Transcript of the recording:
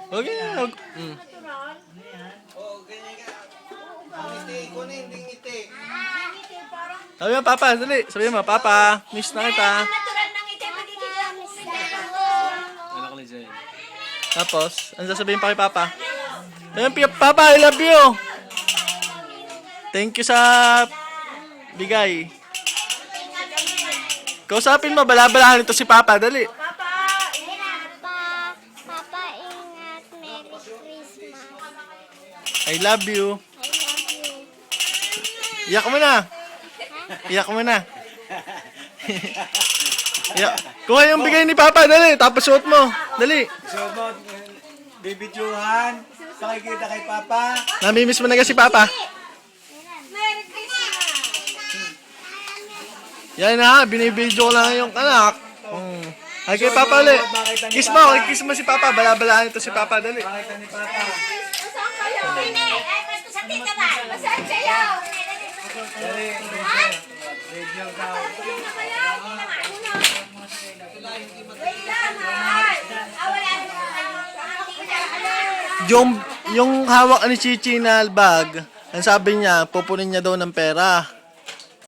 Okay na. Oo, ganyan ka. Ang ngiti, kunin, hindi ngiti. Sabi mo, Papa, dali. Sabi mo, Papa, miss na kita. Natural ng ite, magiging Ano ka Jay? Tapos, ano sasabihin pa kay Papa? Sabi mo, Papa, I love you. Thank you sa bigay. Kausapin mo, balabalahan ito si Papa, dali. Papa, Papa, ingat. Merry Christmas. I love you. I love you. Iyak mo na. Iyak mo na. Iyak. Kuha yung bigay ni Papa, dali. Tapos suot mo. Dali. So, bibidyohan, pakikita kay Papa. Namimiss mo na kasi si Papa. Merry Christmas. Yan na, binibidyo ko lang yung anak. Ay kay Papa ulit. Kiss mo, kiss mo si Papa. Balabalahan ito si Papa, dali. Pakita ni Papa. Saan kayo? Hindi. Ay, basta sa tita ba? Masaan kayo? Dali, video ka. Ano na kayo? Ano na? Wait lang, ha? Wala na. Yung hawak ni Chichi na bag, ang sabi niya, pupunin niya daw ng pera.